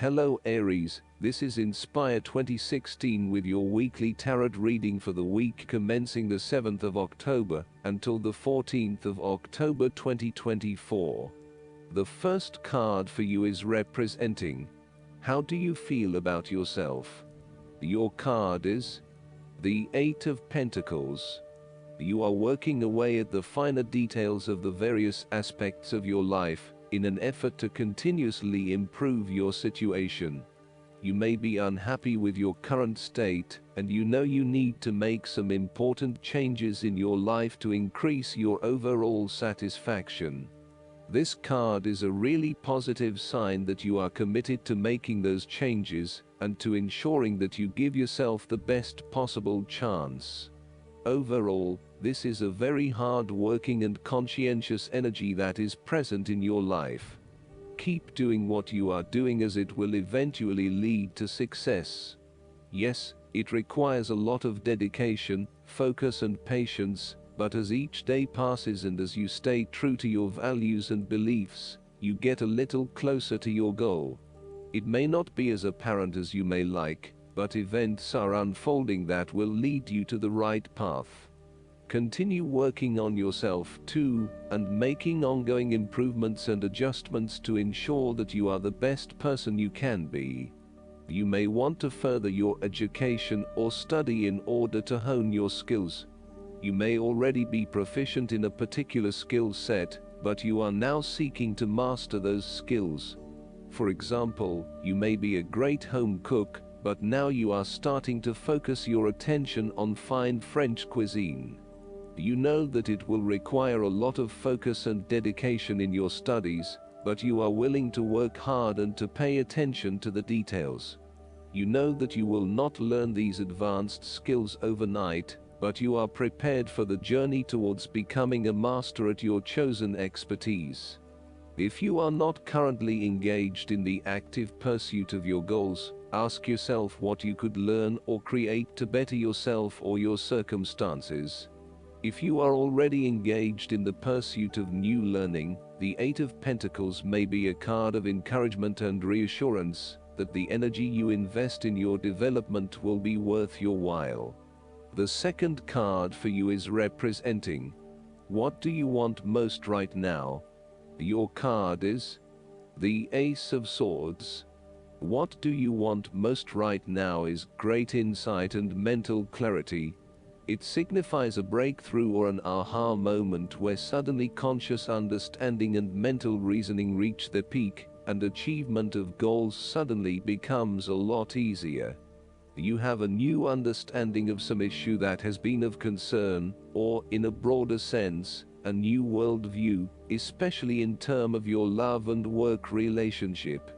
Hello Aries, this is Inspire 2016 with your weekly tarot reading for the week commencing the 7th of October until the 14th of October 2024. The first card for you is representing, how do you feel about yourself? Your card is the Eight of Pentacles. You are working away at the finer details of the various aspects of your life, in an effort to continuously improve your situation. You may be unhappy with your current state, and you know you need to make some important changes in your life to increase your overall satisfaction. This card is a really positive sign that you are committed to making those changes, and to ensuring that you give yourself the best possible chance. Overall, this is a very hard-working and conscientious energy that is present in your life. Keep doing what you are doing, as it will eventually lead to success. Yes, it requires a lot of dedication, focus and patience, but as each day passes and as you stay true to your values and beliefs, you get a little closer to your goal. It may not be as apparent as you may like, but events are unfolding that will lead you to the right path. Continue working on yourself too, and making ongoing improvements and adjustments to ensure that you are the best person you can be. You may want to further your education or study in order to hone your skills. You may already be proficient in a particular skill set, but you are now seeking to master those skills. For example, you may be a great home cook, but now you are starting to focus your attention on fine French cuisine. You know that it will require a lot of focus and dedication in your studies, but you are willing to work hard and to pay attention to the details. You know that you will not learn these advanced skills overnight, but you are prepared for the journey towards becoming a master at your chosen expertise. If you are not currently engaged in the active pursuit of your goals, ask yourself what you could learn or create to better yourself or your circumstances. If you are already engaged in the pursuit of new learning, the Eight of Pentacles may be a card of encouragement and reassurance that the energy you invest in your development will be worth your while. The second card for you is representing, what do you want most right now? Your card is the Ace of Swords. What do you want most right now is great insight and mental clarity. It signifies a breakthrough or an aha moment where suddenly conscious understanding and mental reasoning reach their peak, and achievement of goals suddenly becomes a lot easier. You have a new understanding of some issue that has been of concern, or, in a broader sense, a new worldview, especially in terms of your love and work relationship.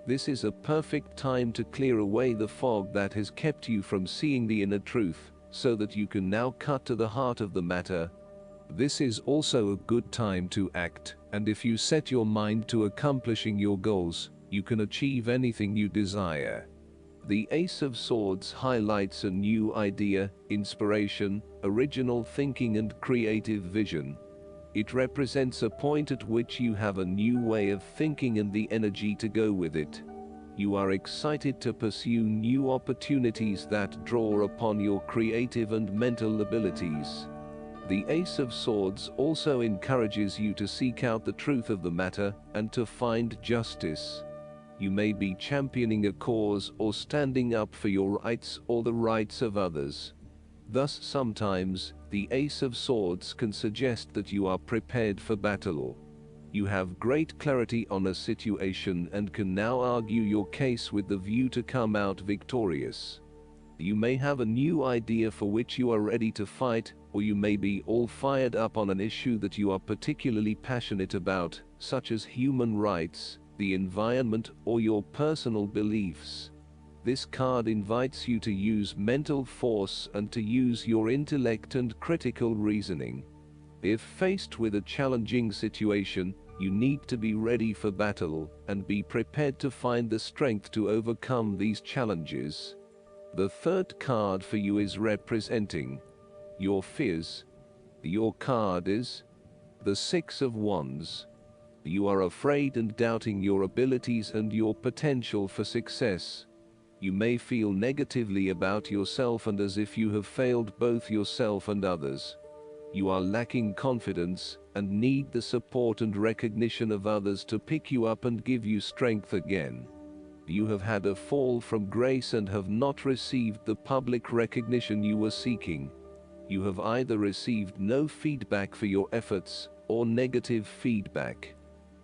This is a perfect time to clear away the fog that has kept you from seeing the inner truth, so that you can now cut to the heart of the matter. This is also a good time to act, and if you set your mind to accomplishing your goals, you can achieve anything you desire. The Ace of Swords highlights a new idea, inspiration, original thinking and creative vision. It represents a point at which you have a new way of thinking and the energy to go with it. You are excited to pursue new opportunities that draw upon your creative and mental abilities. The Ace of Swords also encourages you to seek out the truth of the matter and to find justice. You may be championing a cause or standing up for your rights or the rights of others. Thus, sometimes, the Ace of Swords can suggest that you are prepared for battle. You have great clarity on a situation and can now argue your case with the view to come out victorious. You may have a new idea for which you are ready to fight, or you may be all fired up on an issue that you are particularly passionate about, such as human rights, the environment, or your personal beliefs. This card invites you to use mental force and to use your intellect and critical reasoning. If faced with a challenging situation, you need to be ready for battle and be prepared to find the strength to overcome these challenges. The third card for you is representing your fears. Your card is the Six of Wands. You are afraid and doubting your abilities and your potential for success. You may feel negatively about yourself and as if you have failed both yourself and others. You are lacking confidence and need the support and recognition of others to pick you up and give you strength again. You have had a fall from grace and have not received the public recognition you were seeking. You have either received no feedback for your efforts or negative feedback.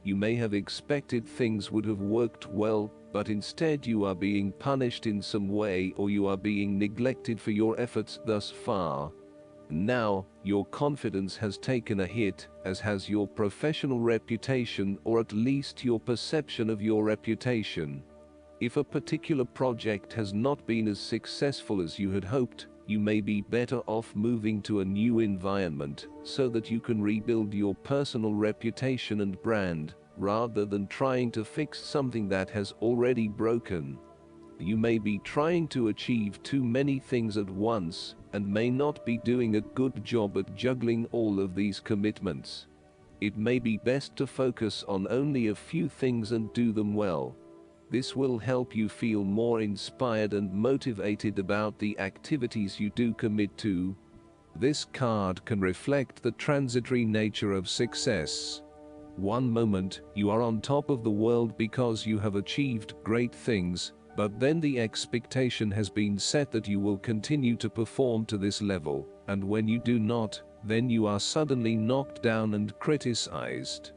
You may have expected things would have worked well, but instead you are being punished in some way or you are being neglected for your efforts thus far. Now, your confidence has taken a hit, as has your professional reputation or at least your perception of your reputation. If a particular project has not been as successful as you had hoped, you may be better off moving to a new environment so that you can rebuild your personal reputation and brand, rather than trying to fix something that has already broken. You may be trying to achieve too many things at once and may not be doing a good job at juggling all of these commitments. It may be best to focus on only a few things and do them well. This will help you feel more inspired and motivated about the activities you do commit to. This card can reflect the transitory nature of success. One moment, you are on top of the world because you have achieved great things, but then the expectation has been set that you will continue to perform to this level, and when you do not, then you are suddenly knocked down and criticized.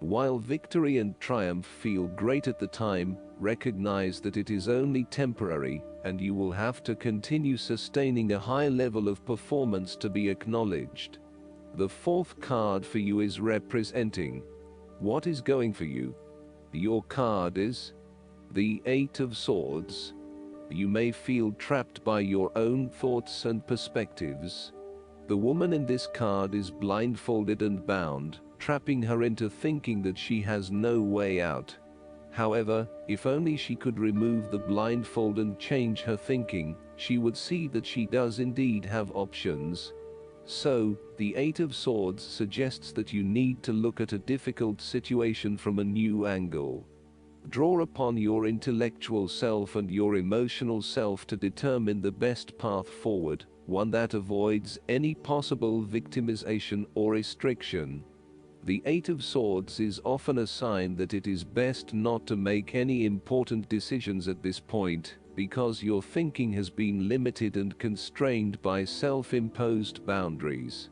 While victory and triumph feel great at the time, recognize that it is only temporary, and you will have to continue sustaining a high level of performance to be acknowledged. The fourth card for you is representing what is going for you. Your card is the Eight of Swords. You may feel trapped by your own thoughts and perspectives. The woman in this card is blindfolded and bound, trapping her into thinking that she has no way out. However, if only she could remove the blindfold and change her thinking, she would see that she does indeed have options. So, the Eight of Swords suggests that you need to look at a difficult situation from a new angle. Draw upon your intellectual self and your emotional self to determine the best path forward, one that avoids any possible victimization or restriction. The Eight of Swords is often a sign that it is best not to make any important decisions at this point, because your thinking has been limited and constrained by self-imposed boundaries.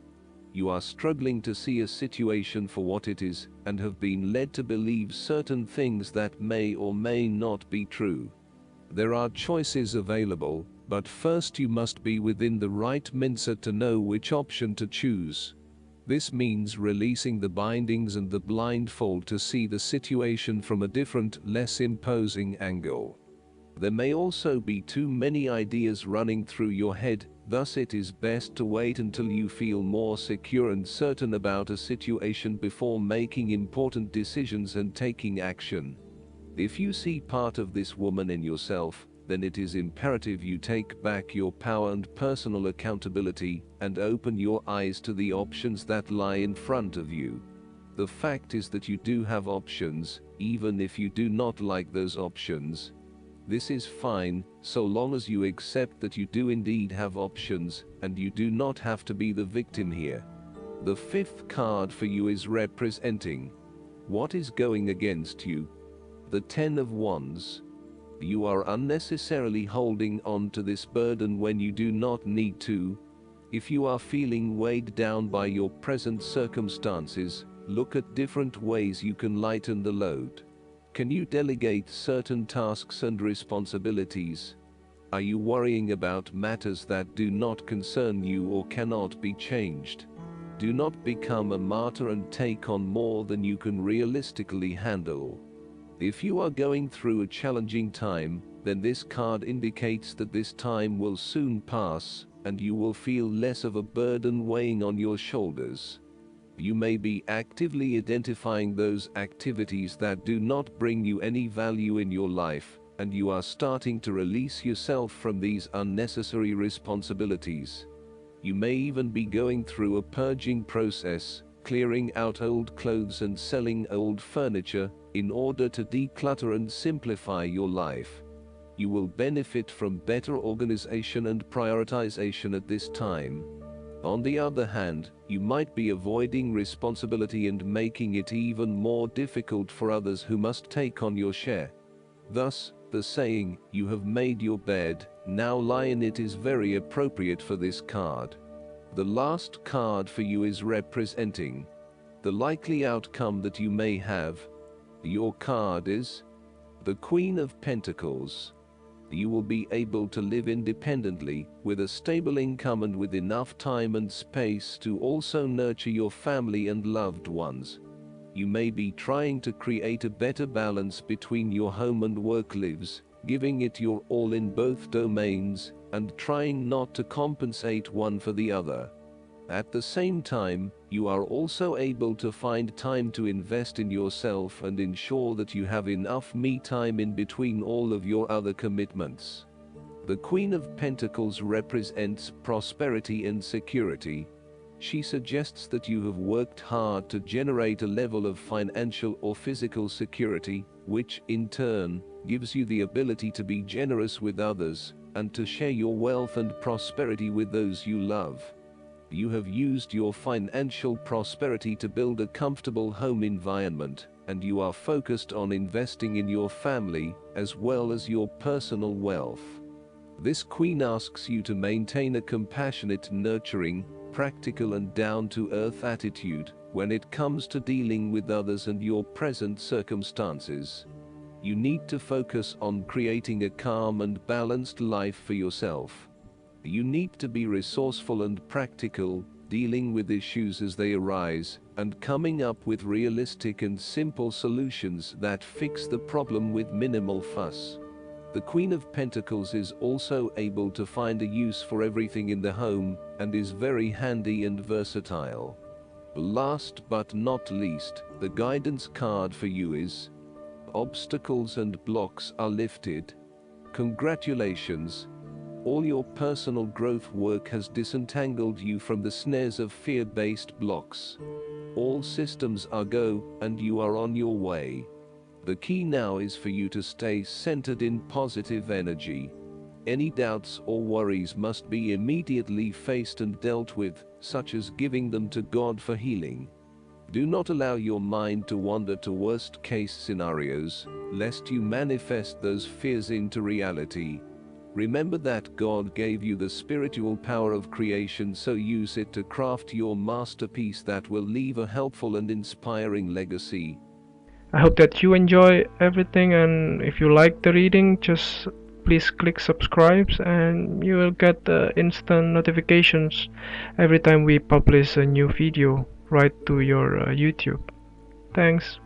You are struggling to see a situation for what it is, and have been led to believe certain things that may or may not be true. There are choices available, but first you must be within the right mindset to know which option to choose. This means releasing the bindings and the blindfold to see the situation from a different, less imposing angle. There may also be too many ideas running through your head, thus it is best to wait until you feel more secure and certain about a situation before making important decisions and taking action. If you see part of this woman in yourself, then it is imperative you take back your power and personal accountability, and open your eyes to the options that lie in front of you. The fact is that you do have options, even if you do not like those options. This is fine, so long as you accept that you do indeed have options, and you do not have to be the victim here. The fifth card for you is representing what is going against you. The Ten of Wands. You are unnecessarily holding on to this burden when you do not need to. If you are feeling weighed down by your present circumstances, look at different ways you can lighten the load. Can you delegate certain tasks and responsibilities? Are you worrying about matters that do not concern you or cannot be changed? Do not become a martyr and take on more than you can realistically handle. If you are going through a challenging time, then this card indicates that this time will soon pass, and you will feel less of a burden weighing on your shoulders. You may be actively identifying those activities that do not bring you any value in your life, and you are starting to release yourself from these unnecessary responsibilities. You may even be going through a purging process, clearing out old clothes and selling old furniture in order to declutter and simplify your life. You will benefit from better organization and prioritization at this time. On the other hand, you might be avoiding responsibility and making it even more difficult for others who must take on your share. Thus, the saying, "You have made your bed, now lie in it," is very appropriate for this card. The last card for you is representing the likely outcome that you may have. Your card is the Queen of Pentacles. You will be able to live independently, with a stable income and with enough time and space to also nurture your family and loved ones. You may be trying to create a better balance between your home and work lives, giving it your all in both domains, and trying not to compensate one for the other. At the same time, you are also able to find time to invest in yourself and ensure that you have enough me time in between all of your other commitments. The Queen of Pentacles represents prosperity and security. She suggests that you have worked hard to generate a level of financial or physical security, which, in turn, gives you the ability to be generous with others, and to share your wealth and prosperity with those you love. You have used your financial prosperity to build a comfortable home environment, and you are focused on investing in your family, as well as your personal wealth. This Queen asks you to maintain a compassionate, nurturing, practical and down-to-earth attitude when it comes to dealing with others and your present circumstances. You need to focus on creating a calm and balanced life for yourself. You need to be resourceful and practical, dealing with issues as they arise, and coming up with realistic and simple solutions that fix the problem with minimal fuss. The Queen of Pentacles is also able to find a use for everything in the home, and is very handy and versatile. Last but not least, the guidance card for you is: obstacles and blocks are lifted. Congratulations! All your personal growth work has disentangled you from the snares of fear-based blocks. All systems are go, and you are on your way. The key now is for you to stay centered in positive energy. Any doubts or worries must be immediately faced and dealt with, such as giving them to God for healing. Do not allow your mind to wander to worst-case scenarios, lest you manifest those fears into reality. Remember that God gave you the spiritual power of creation, so use it to craft your masterpiece that will leave a helpful and inspiring legacy. I hope that you enjoy everything, and if you like the reading, just please click subscribe and you will get instant notifications every time we publish a new video right to your YouTube. Thanks.